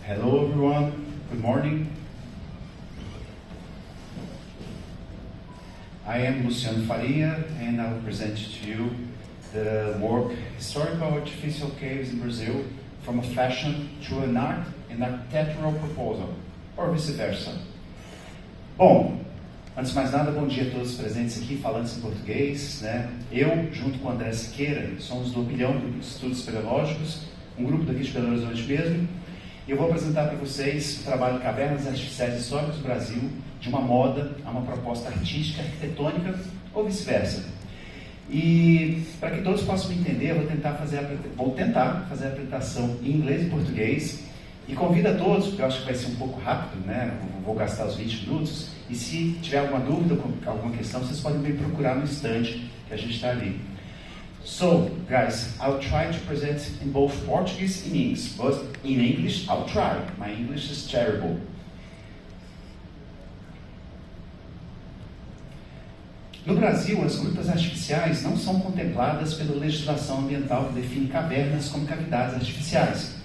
Hello everyone, good morning. I am Luciano Faria and I will present to you the work Historical Artificial Caves in Brazil from a fashion to an art and architectural proposal, or vice-versa. Bom, antes de mais nada, bom dia a todos os presentes aqui, falantes em português, né? Eu, junto com o André Siqueira, somos do Opilhão, Grupo de Estudos Espeleológicos, um grupo daqui de Belo Horizonte mesmo, e eu vou apresentar para vocês o trabalho de Cavernas Artificiais Históricas do Brasil, de uma moda a uma proposta artística, arquitetônica, ou vice-versa. E para que todos possam me entender, eu vou tentar fazer a apresentação em inglês e português, e convido a todos, porque eu acho que vai ser um pouco rápido, né? Eu vou gastar os 20 minutos, e se tiver alguma dúvida, alguma questão, vocês podem me procurar no stand que a gente está ali. So, guys, I'll try to present in both Portuguese and English, but in English, I'll try. My English is terrible. No Brasil, as grutas artificiais não são contempladas pela legislação ambiental que define cavernas como cavidades artificiais.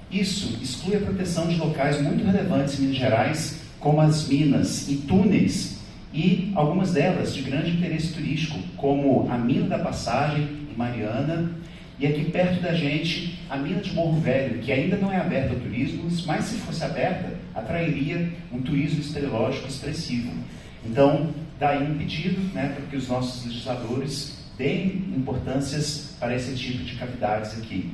Isso exclui a proteção de locais muito relevantes em Minas Gerais, como as minas e túneis, e algumas delas de grande interesse turístico, como a Mina da Passagem, em Mariana, e aqui perto da gente, a Mina de Morro Velho, que ainda não é aberta ao turismo, mas se fosse aberta, atrairia um turismo espeleológico expressivo. Então, daí um pedido, né, para que os nossos legisladores deem importâncias para esse tipo de cavidades aqui.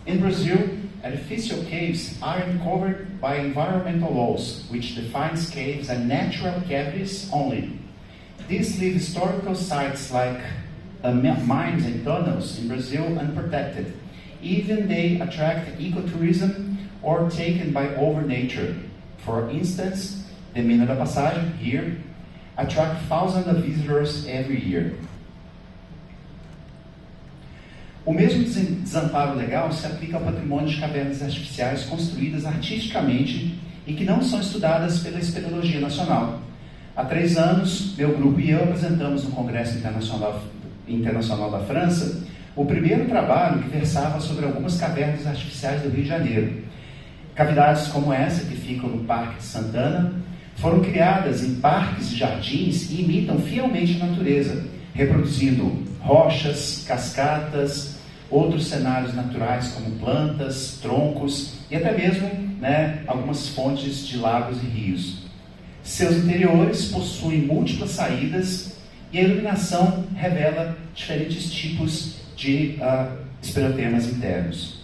In Brazil, artificial caves are covered by environmental laws, which defines caves as natural cavities only. These leave historical sites like mines and tunnels in Brazil unprotected, even they attract ecotourism or taken by over nature. For instance, the Mina da Passagem, here, attract thousands of visitors every year. O mesmo desamparo legal se aplica ao patrimônio de cavernas artificiais construídas artisticamente e que não são estudadas pela Espeleologia Nacional. Há 3 anos, meu grupo e eu apresentamos no Congresso Internacional da França o primeiro trabalho que versava sobre algumas cavernas artificiais do Rio de Janeiro. Cavidades como essa, que ficam no Parque de Santana, foram criadas em parques e jardins e imitam fielmente a natureza, reproduzindo rochas, cascatas, outros cenários naturais como plantas, troncos e até mesmo, né, algumas fontes de lagos e rios. Seus interiores possuem múltiplas saídas e a iluminação revela diferentes tipos de espeleotemas internos.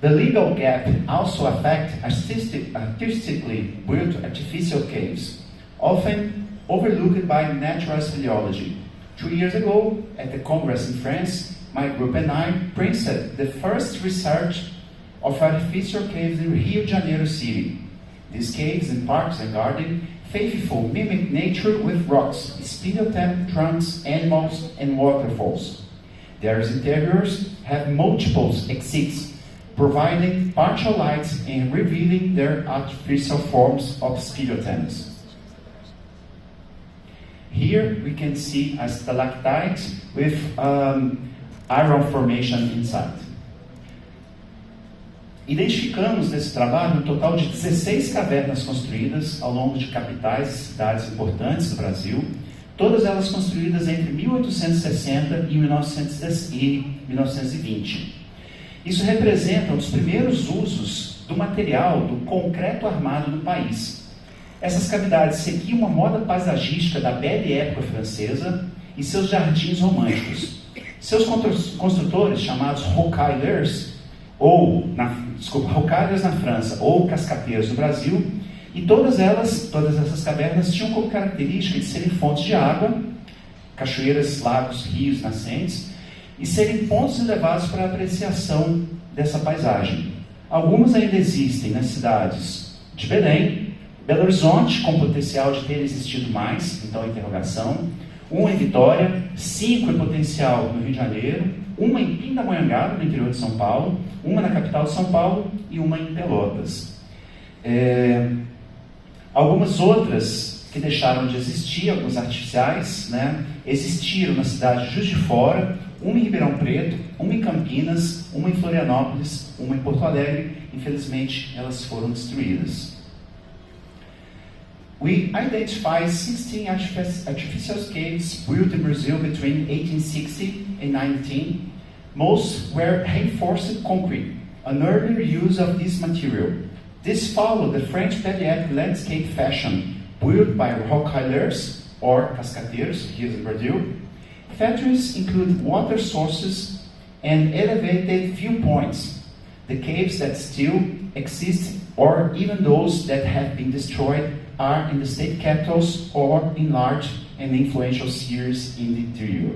The legal gap also affects artistically built artificial caves, often overlooked by natural speleology. 2 years ago, at the Congress in France, my group and I printed the first research of artificial caves in Rio de Janeiro city. These caves and parks and gardens faithfully mimic nature with rocks, speleothem trunks, animals, and waterfalls. Their interiors have multiple exits, providing partial light and revealing their artificial forms of speleothems. Here we can see a stalactite with iron formation inside. Identificamos nesse trabalho um total de 16 cavernas construídas ao longo de capitais e cidades importantes do Brasil, todas elas construídas entre 1860 e 1920. Isso representa um dos primeiros usos do material do concreto armado no país. Essas cavidades seguiam uma moda paisagística da Belle Época francesa e seus jardins românticos. Seus construtores, chamados rocailleurs, rocailleurs na França ou cascateiros no Brasil, e todas essas cavernas tinham como característica de serem fontes de água, cachoeiras, lagos, rios, nascentes, e serem pontos elevados para a apreciação dessa paisagem. Algumas ainda existem nas cidades de Belém, Belo Horizonte, com potencial de ter existido mais, então interrogação, uma em Vitória, 5 em potencial no Rio de Janeiro, uma em Pindamonhangaba, no interior de São Paulo, uma na capital de São Paulo e uma em Pelotas. Algumas outras que deixaram de existir, algumas artificiais, né, existiram na cidade de Juiz de Fora, uma em Ribeirão Preto, uma em Campinas, uma em Florianópolis, uma em Porto Alegre. Infelizmente, elas foram destruídas. We identify 16 artificial caves built in Brazil between 1860 and 19. Most were reinforced concrete, an earlier use of this material. This followed the French pediatric landscape fashion, built by rocaillers, or cascateiros, here in Brazil. Features include water sources and elevated viewpoints. The caves that still exist, or even those that have been destroyed, are in the state capitals or in large and influential cities in the interior.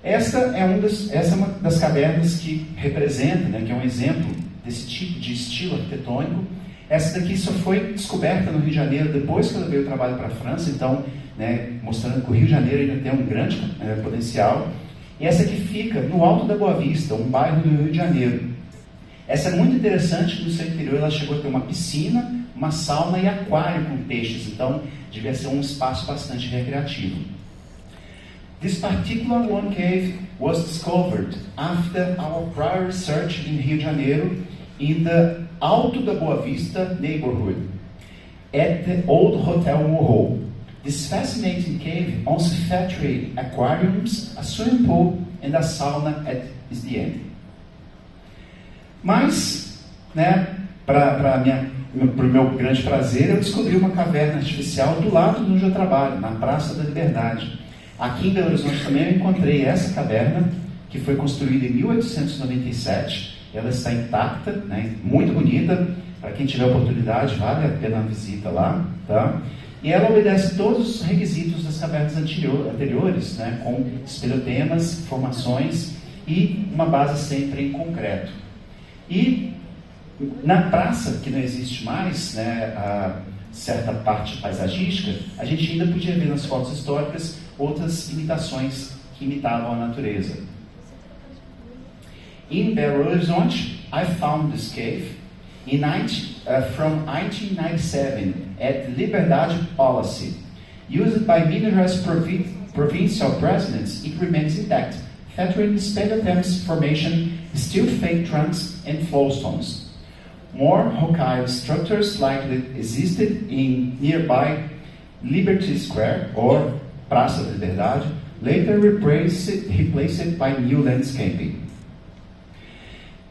Essa é uma das cavernas que representa, né, que é um exemplo desse tipo de estilo arquitetônico. Essa daqui só foi descoberta no Rio de Janeiro depois que ela veio o trabalho para a França, então, né, mostrando que o Rio de Janeiro ainda tem um grande potencial. E essa aqui fica no Alto da Boa Vista, um bairro do Rio de Janeiro. Essa é muito interessante, que no seu interior ela chegou a ter uma piscina, uma sauna e aquário com peixes, então devia ser um espaço bastante recreativo. This particular one cave was discovered after our prior research in Rio de Janeiro in the Alto da Boa Vista neighborhood at the old Hotel Morro. This fascinating cave also featured aquariums, a swimming pool and a sauna at the end. Mas, né, para o meu grande prazer, eu descobri uma caverna artificial do lado de onde eu trabalho, na Praça da Liberdade. Aqui em Belo Horizonte também eu encontrei essa caverna, que foi construída em 1897. Ela está intacta, né, muito bonita. Para quem tiver oportunidade, vale a pena a visita lá. Tá? E ela obedece todos os requisitos das cavernas anteriores, né, com espelhotemas, formações e uma base sempre em concreto. E na praça, que não existe mais, né, a certa parte paisagística, a gente ainda podia ver nas fotos históricas outras imitações que imitavam a natureza. In Belo Horizonte, I found this cave from 1997 at Liberdade Palace. Used by Minas Gerais provincial presidents, it remains intact, featuring speleothems formation, steel fake trunks, and flowstones. More rocaille structures likely existed in nearby Liberty Square or Praça da Liberdade, later replaced by new landscaping.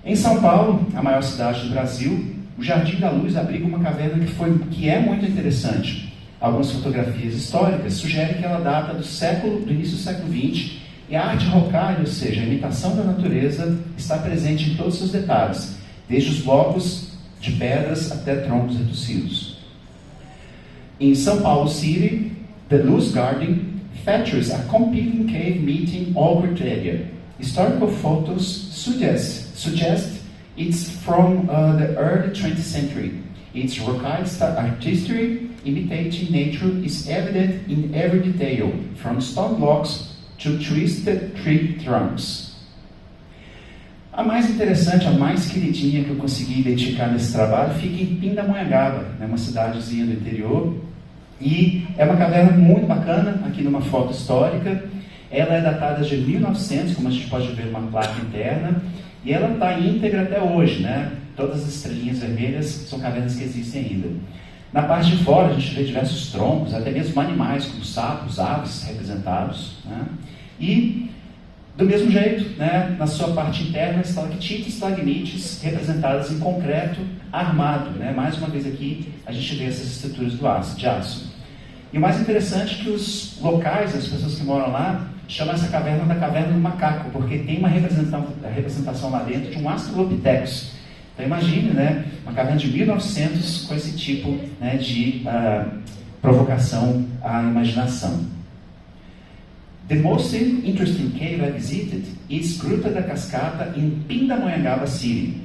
Em São Paulo, a maior cidade do Brasil, o Jardim da Luz abriga uma caverna que é muito interessante. Algumas fotografias históricas sugerem que ela data do início do século XX, e a arte rocaille, ou seja, a imitação da natureza, está presente em todos os seus detalhes, desde os blocos de pedras até troncos retorcidos. Em São Paulo City, the Luz Garden features a competing cave meeting all criteria. Historical photos suggest it's from the early 20th century. Its rocaille artistry imitating nature is evident in every detail, from stone blocks to twisted tree trunks. A mais interessante, a mais queridinha que eu consegui identificar nesse trabalho fica em Pindamonhangaba, né, uma cidadezinha do interior, e é uma caverna muito bacana, aqui numa foto histórica. Ela é datada de 1900, como a gente pode ver numa placa interna, e ela está íntegra até hoje, né? Todas as estrelinhas vermelhas são cavernas que existem ainda. Na parte de fora a gente vê diversos troncos, até mesmo animais como sapos, aves representados, né? E do mesmo jeito, né, na sua parte interna, estalactites e estalagmites representadas em concreto armado, né? Mais uma vez aqui a gente vê essas estruturas de aço. E o mais interessante é que os locais, as pessoas que moram lá, chamam essa caverna da caverna do macaco, porque tem uma representação lá dentro de um Australopithecus. Então imagine, né, uma caverna de 1900 com esse tipo, né, de provocação à imaginação. The most interesting cave I visited is Gruta da Cascata in Pindamonhangaba City.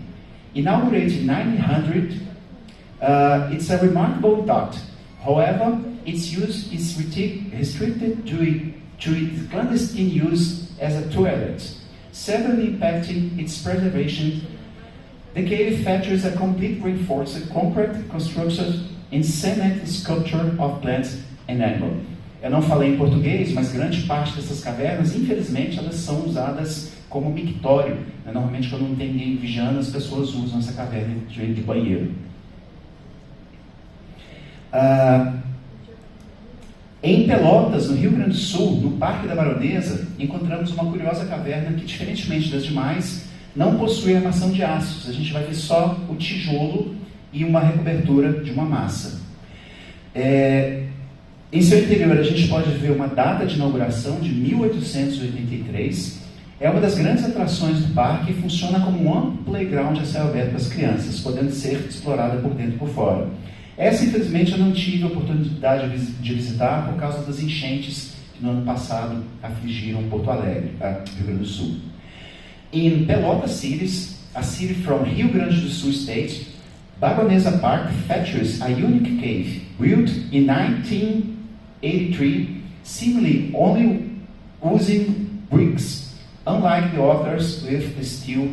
Inaugurated in 1900, it's a remarkable duct. However, its use is restricted to its clandestine use as a toilet, severely impacting its preservation. The cave features a complete reinforced concrete construction and cement sculpture of plants and animals. Eu não falei em português, mas grande parte dessas cavernas, infelizmente, elas são usadas como mictório. Normalmente, quando não tem ninguém vigiando, as pessoas usam essa caverna de banheiro. Em Pelotas, no Rio Grande do Sul, no Parque da Baronesa, encontramos uma curiosa caverna que, diferentemente das demais, não possui armação de aços. A gente vai ver só o tijolo e uma recobertura de uma massa. Em seu interior, a gente pode ver uma data de inauguração de 1883. É uma das grandes atrações do parque e funciona como um amplo playground a céu aberto para as crianças, podendo ser explorada por dentro e por fora. Essa, infelizmente, eu não tive a oportunidade de visitar por causa das enchentes que no ano passado afligiram Porto Alegre, Rio Grande do Sul. In Pelotas cities, a city from Rio Grande do Sul state, Baronesa Park features a unique cave built in 1983, seemingly only using bricks, unlike the others with the steel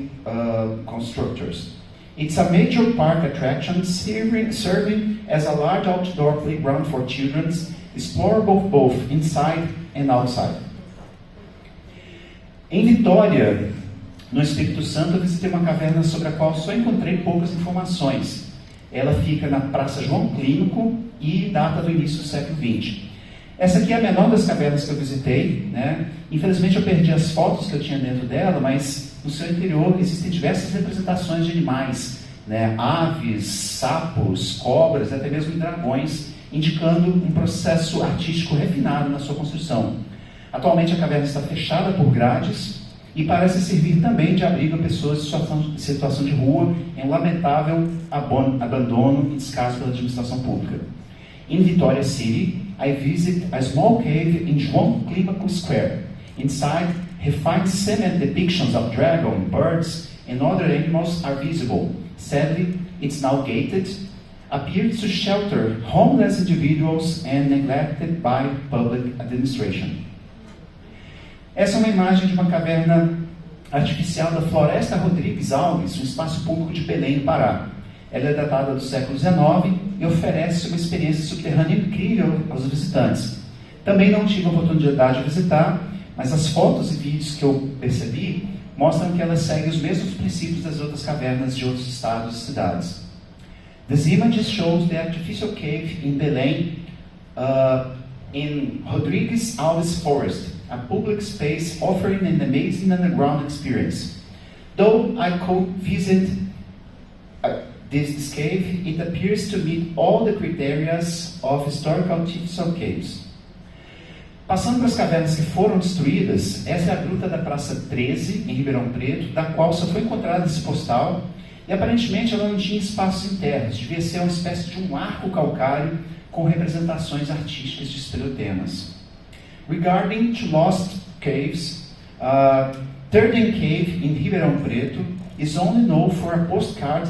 constructors. It's a major park attraction, serving as a large outdoor playground for children, explorable both inside and outside. Em Vitória, no Espírito Santo, eu visitei uma caverna sobre a qual só encontrei poucas informações. Ela fica na Praça João Clínico e data do início do século XX. Essa aqui é a menor das cavernas que eu visitei, né? Infelizmente eu perdi as fotos que eu tinha dentro dela, mas no seu interior existem diversas representações de animais, né? Aves, sapos, cobras, até mesmo dragões, indicando um processo artístico refinado na sua construção. Atualmente a caverna está fechada por grades e parece servir também de abrigo a pessoas em situação de rua, em um lamentável abandono e descaso pela administração pública. In Vitória City, I visit a small cave in João Clínico Square. Inside, refined cement depictions of dragon, birds, and other animals are visible. Sadly, it's now gated, appears to shelter homeless individuals and neglected by public administration. Essa é uma imagem de uma caverna artificial da Floresta Rodrigues Alves, um espaço público de Belém, no Pará. Ela é datada do século XIX e oferece uma experiência subterrânea incrível aos visitantes. Também não tive a oportunidade de visitar, mas as fotos e vídeos que eu percebi mostram que ela segue os mesmos princípios das outras cavernas de outros estados e cidades. This image shows the artificial cave in Belém, in Rodrigues Alves Forest, a public space offering an amazing underground experience. Though I could visit this cave, it appears to meet all the criteria of historical artificial caves. Passando para as cavernas que foram destruídas, essa é a gruta da Praça 13, em Ribeirão Preto, da qual só foi encontrada esse postal, e aparentemente ela não tinha espaços internos, devia ser uma espécie de um arco calcário com representações artísticas de espeleotemas. Regarding to lost caves, Turden Cave in Ribeirão Preto is only known for a postcard,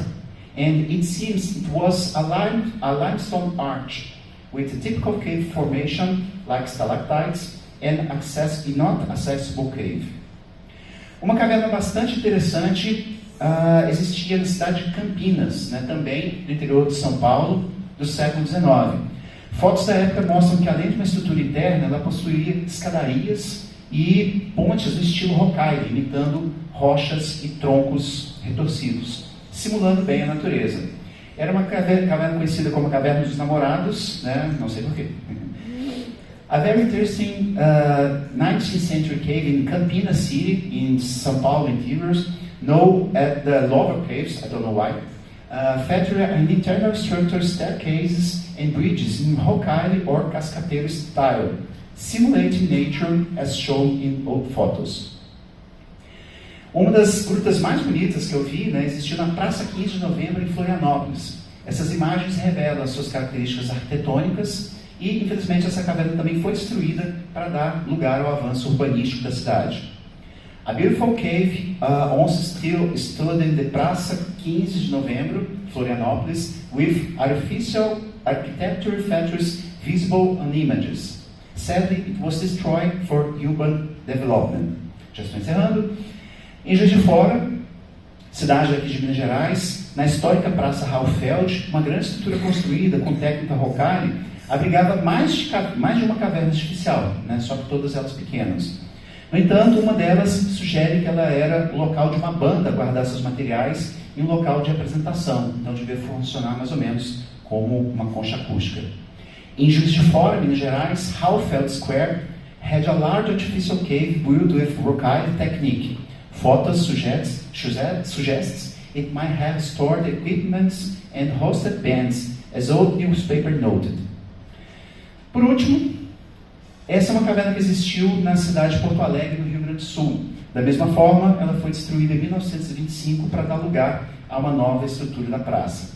and it seems it was a limestone arch with a typical cave formation like stalactites and not accessible cave. Uma caverna bastante interessante existia na cidade de Campinas, né, também no interior de São Paulo, do século XIX. Fotos da época mostram que, além de uma estrutura interna, ela possuía escadarias e pontes no estilo rocaille, imitando rochas e troncos retorcidos, simulando bem a natureza. Era uma caverna conhecida como a Caverna dos Namorados, né? Não sei porquê. A very interesting 19th century cave in Campinas City, in São Paulo interiors, known as the Lover Caves, I don't know why, feature an internal structure, staircases, and bridges in rocaille or cascateiro style, simulating nature as shown in old photos. Uma das grutas mais bonitas que eu vi, né, existiu na Praça 15 de Novembro, em Florianópolis. Essas imagens revelam as suas características arquitetônicas e, infelizmente, essa caverna também foi destruída para dar lugar ao avanço urbanístico da cidade. A beautiful cave also still stood in the Praça 15 de Novembro, Florianópolis, with artificial architecture features visible on images. Sadly, it was destroyed for urban development. Já estou encerrando. Em Juiz de Fora, cidade aqui de Minas Gerais, na histórica Praça Raufeld, uma grande estrutura construída com técnica rocaille, abrigava mais de uma caverna artificial, né? Só que todas elas pequenas. No entanto, uma delas sugere que ela era o local de uma banda guardar seus materiais e um local de apresentação, então devia funcionar mais ou menos como uma concha acústica. Em Juiz de Fora, Minas Gerais, Halfeld Square had a large artificial cave built with Rocaille technique. Photos suggests it might have stored equipment and hosted bands, as old newspaper noted. Por último, essa é uma caverna que existiu na cidade de Porto Alegre, no Rio Grande do Sul. Da mesma forma, ela foi destruída em 1925 para dar lugar a uma nova estrutura da praça.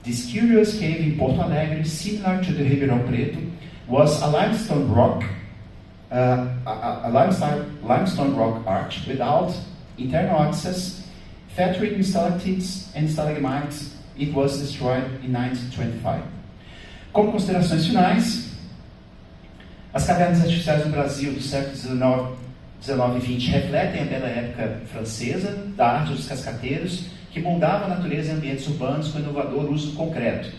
This curious cave in Porto Alegre, similar to the Ribeirão Preto, was a limestone rock arch without internal access, featuring stalactites and stalagmites. It was destroyed in 1925. Como considerações finais, as cavernas artificiais no Brasil do século XIX e XX refletem a bela época francesa, da arte dos cascateiros, que moldava a natureza em ambientes urbanos com o inovador uso do concreto.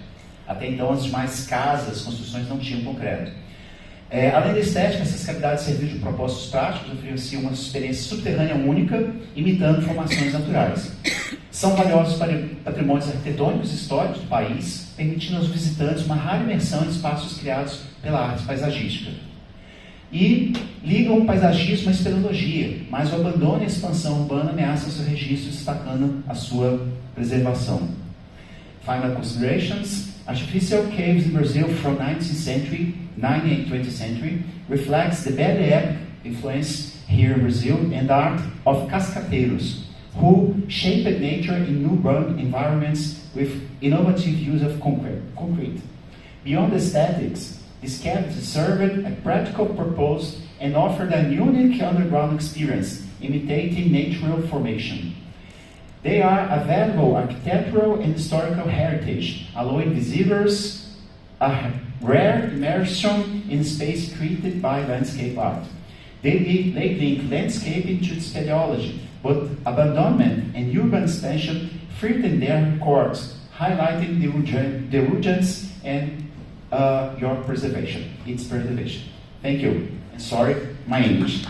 Até então, as demais casas, construções não tinham concreto. Além da estética, essas cavidades serviam de propósitos práticos, ofereciam uma experiência subterrânea única, imitando formações naturais. São valiosos patrimônios arquitetônicos e históricos do país, permitindo aos visitantes uma rara imersão em espaços criados pela arte paisagística. E ligam o paisagismo à espeleologia, mas o abandono e a expansão urbana ameaçam seu registro, destacando a sua preservação. Final considerations. Artificial caves in Brazil from 19th century, 19th and 20th century reflects the Belle-Époque influence here in Brazil and art of cascateiros, who shaped nature in urban environments with innovative use of concrete. Beyond aesthetics, these cavities served a practical purpose and offered a unique underground experience, imitating natural formation. They are a valuable architectural and historical heritage, allowing visitors a rare immersion in space created by landscape art. They link landscaping to speleology, but abandonment and urban expansion threaten their cores, highlighting the urgence and its preservation. Thank you. And sorry, my English.